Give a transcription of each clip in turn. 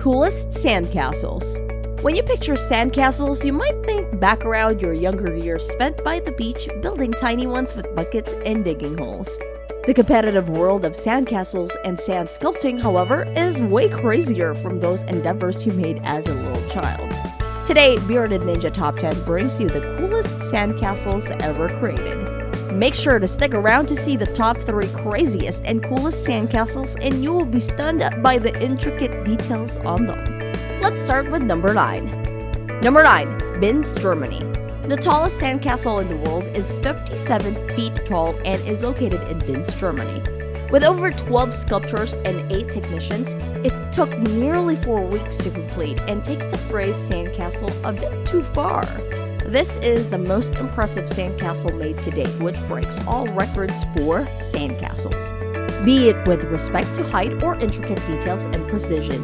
Coolest sandcastles. When you picture sandcastles, you might think back around your younger years spent by the beach building tiny ones with buckets and digging holes. The competitive world of sandcastles and sand sculpting, however, is way crazier from those endeavors you made as a little child. Today, Bearded Ninja Top 10 brings you the coolest sandcastles ever created. Make sure to stick around to see the top 3 craziest and coolest sandcastles, and you will be stunned by the intricate details on them. Let's start with number 9. Number 9. Binz, Germany. The tallest sandcastle in the world is 57 feet tall and is located in Binz, Germany. With over 12 sculptures and 8 technicians, it took nearly 4 weeks to complete and takes the phrase sandcastle a bit too far. This is the most impressive sandcastle made to date, which breaks all records for sandcastles, be it with respect to height or intricate details and precision.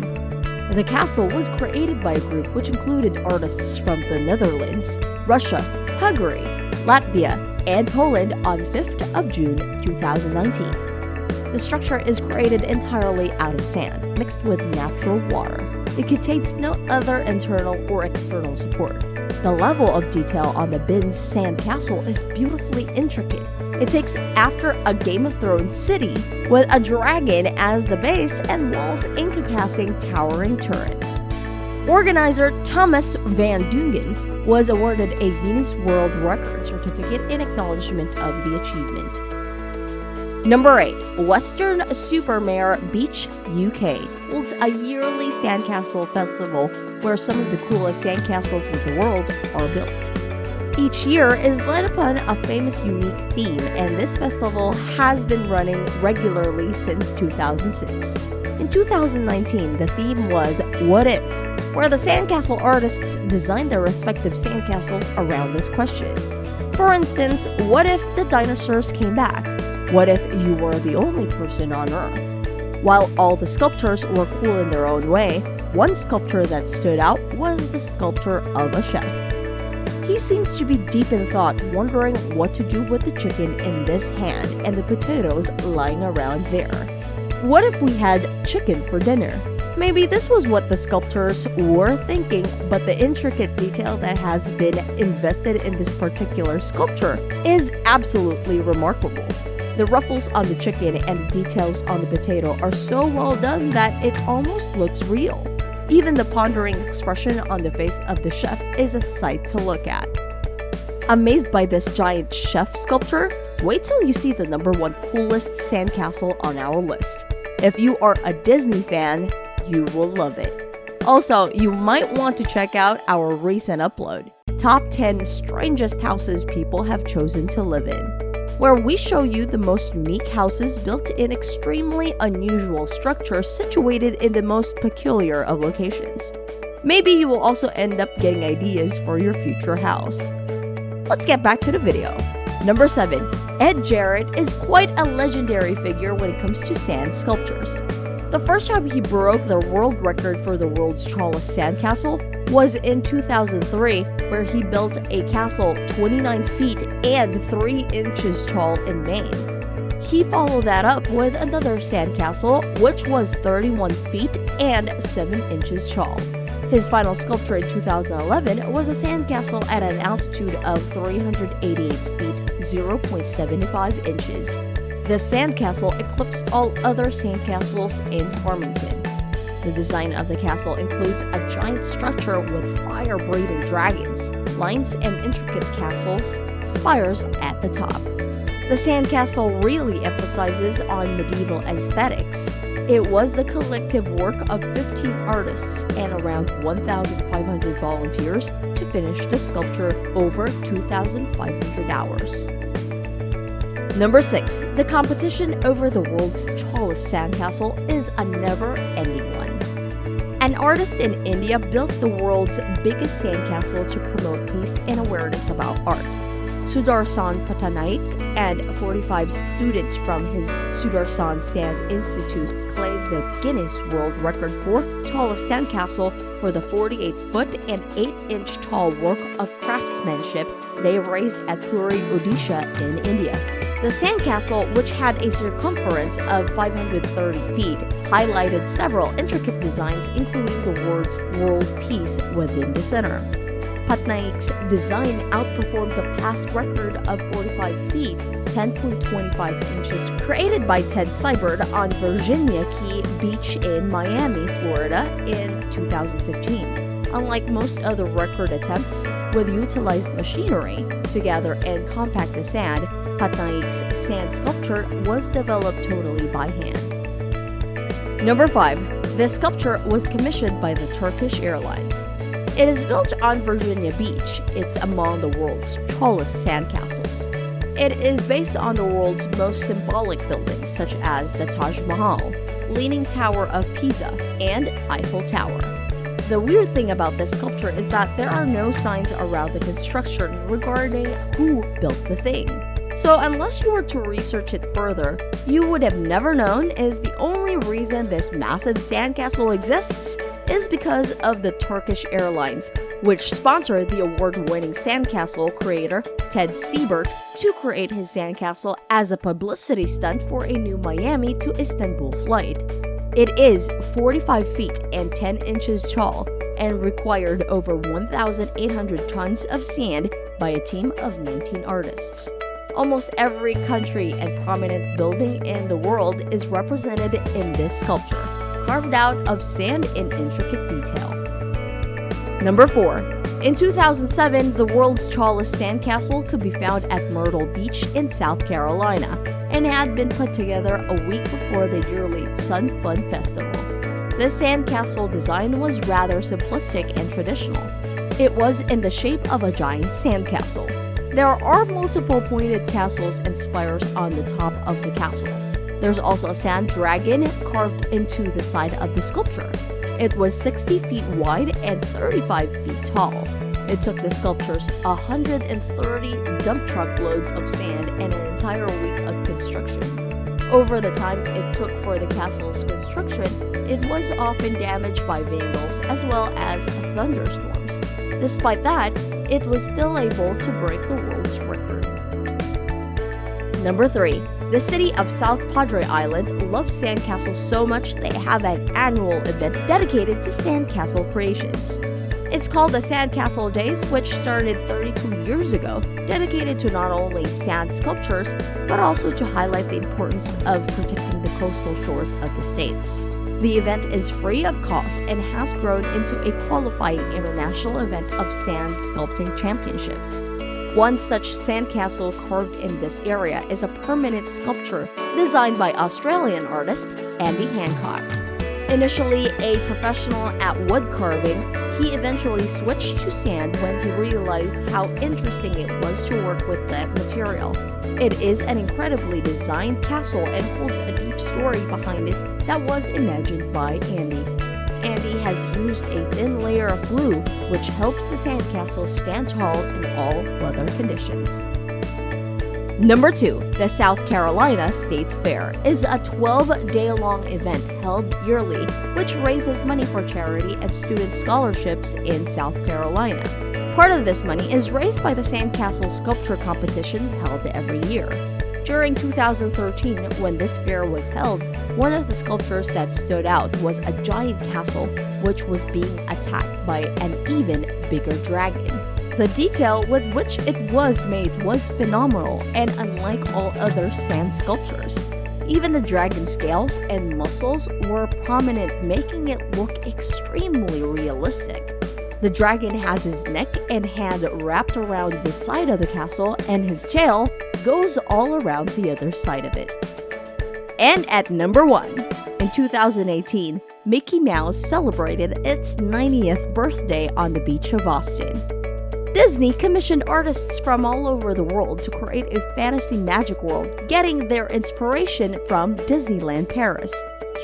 The castle was created by a group which included artists from the Netherlands, Russia, Hungary, Latvia, and Poland on 5th of June 2019. The structure is created entirely out of sand, mixed with natural water. It contains no other internal or external support. The level of detail on the Binz sandcastle is beautifully intricate. It takes after a Game of Thrones city with a dragon as the base and walls encompassing towering turrets. Organizer Thomas van Dungen was awarded a Guinness World Record certificate in acknowledgement of the achievement. Number 8. Western Supermare Beach, UK holds a yearly sandcastle festival where some of the coolest sandcastles in the world are built. Each year is led upon a famous unique theme, and this festival has been running regularly since 2006. In 2019, the theme was What If?, where the sandcastle artists designed their respective sandcastles around this question. For instance, what if the dinosaurs came back? What if you were the only person on Earth? While all the sculptures were cool in their own way, one sculpture that stood out was the sculpture of a chef. He seems to be deep in thought, wondering what to do with the chicken in this hand and the potatoes lying around there. What if we had chicken for dinner? Maybe this was what the sculptors were thinking, but the intricate detail that has been invested in this particular sculpture is absolutely remarkable. The ruffles on the chicken and the details on the potato are so well done that it almost looks real. Even the pondering expression on the face of the chef is a sight to look at. Amazed by this giant chef sculpture? Wait till you see the number 1 coolest sandcastle on our list. If you are a Disney fan, you will love it. Also, you might want to check out our recent upload, Top 10 Strangest Houses People Have Chosen to Live In, where we show you the most unique houses built in extremely unusual structures situated in the most peculiar of locations. Maybe you will also end up getting ideas for your future house. Let's get back to the video. Number 7. Ed Jarrett is quite a legendary figure when it comes to sand sculptures. The first time he broke the world record for the world's tallest sandcastle was in 2003, where he built a castle 29 feet and 3 inches tall in Maine. He followed that up with another sandcastle, which was 31 feet and 7 inches tall. His final sculpture in 2011 was a sandcastle at an altitude of 388 feet, 0.75 inches. This sandcastle eclipsed all other sandcastles in Farmington. The design of the castle includes a giant structure with fire-breathing dragons, lions, and intricate castles spires at the top. The sandcastle really emphasizes on medieval aesthetics. It was the collective work of 15 artists and around 1,500 volunteers to finish the sculpture over 2,500 hours. Number 6. The competition over the world's tallest sandcastle is a never-ending one. An artist in India built the world's biggest sandcastle to promote peace and awareness about art. Sudarshan Patnaik and 45 students from his Sudarshan Sand Institute claimed the Guinness World Record for tallest sandcastle for the 48-foot and 8-inch tall work of craftsmanship they raised at Puri, Odisha in India. The sandcastle, which had a circumference of 530 feet, highlighted several intricate designs, including the words World Peace within the center. Patnaik's design outperformed the past record of 45 feet, 10.25 inches, created by Ted Seibert on Virginia Key Beach in Miami, Florida in 2015. Unlike most other record attempts with utilized machinery to gather and compact the sand, Patnaik's sand sculpture was developed totally by hand. Number 5. This sculpture was commissioned by the Turkish Airlines. It is built on Virginia Beach. It's among the world's tallest sandcastles. It is based on the world's most symbolic buildings, such as the Taj Mahal, Leaning Tower of Pisa, and Eiffel Tower. The weird thing about this sculpture is that there are no signs around the construction regarding who built the thing. So unless you were to research it further, you would have never known is the only reason this massive sandcastle exists is because of the Turkish Airlines, which sponsored the award-winning sandcastle creator Ted Seibert to create his sandcastle as a publicity stunt for a new Miami to Istanbul flight. It is 45 feet and 10 inches tall and required over 1,800 tons of sand by a team of 19 artists. Almost every country and prominent building in the world is represented in this sculpture, carved out of sand in intricate detail. Number 4. In 2007, the world's tallest sandcastle could be found at Myrtle Beach in South Carolina and had been put together a week before the yearly Sun Fun Festival. This sandcastle design was rather simplistic and traditional. It was in the shape of a giant sandcastle. There are multiple pointed castles and spires on the top of the castle. There's also a sand dragon carved into the side of the sculpture. It was 60 feet wide and 35 feet tall. It took the sculptors 130 dump truck loads of sand and an entire week of construction. Over the time it took for the castle's construction, it was often damaged by vandals as well as thunderstorms. Despite that, it was still able to break the world's record. Number 3. The city of South Padre Island loves sandcastles so much they have an annual event dedicated to sandcastle creations. It's called the Sandcastle Days, which started 32 years ago, dedicated to not only sand sculptures, but also to highlight the importance of protecting the coastal shores of the states. The event is free of cost and has grown into a qualifying international event of sand sculpting championships. One such sandcastle carved in this area is a permanent sculpture designed by Australian artist Andy Hancock. Initially a professional at wood carving, he eventually switched to sand when he realized how interesting it was to work with that material. It is an incredibly designed castle and holds a deep story behind it that was imagined by Andy. Andy has used a thin layer of glue, which helps the sandcastle stand tall in all weather conditions. Number 2. The South Carolina State Fair is a 12-day-long event held yearly, which raises money for charity and student scholarships in South Carolina. Part of this money is raised by the Sandcastle Sculpture Competition held every year. During 2013, when this fair was held, one of the sculptures that stood out was a giant castle which was being attacked by an even bigger dragon. The detail with which it was made was phenomenal and unlike all other sand sculptures. Even the dragon scales and muscles were prominent, making it look extremely realistic. The dragon has his neck and hand wrapped around the side of the castle, and his tail goes all around the other side of it. And at number 1, in 2018, Mickey Mouse celebrated its 90th birthday on the beach of Austin. Disney commissioned artists from all over the world to create a fantasy magic world, getting their inspiration from Disneyland Paris,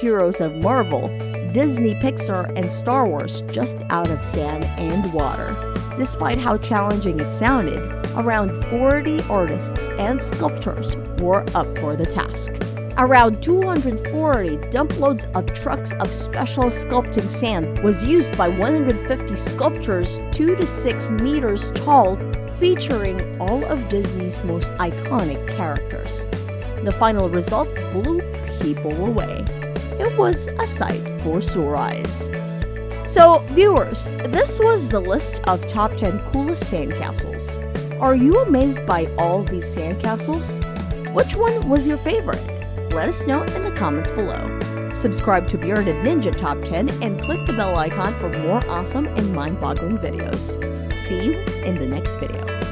Heroes of Marvel, Disney Pixar, and Star Wars just out of sand and water. Despite how challenging it sounded, around 40 artists and sculptors were up for the task. Around 240 dump loads of trucks of special sculpting sand was used by 150 sculptures 2 to 6 meters tall, featuring all of Disney's most iconic characters. The final result blew people away. it was a sight for sore eyes. So, viewers, this was the list of top 10 coolest sandcastles. Are you amazed by all these sandcastles? Which one was your favorite? Let us know in the comments below. Subscribe to Bearded Ninja Top 10 and click the bell icon for more awesome and mind-boggling videos. See you in the next video.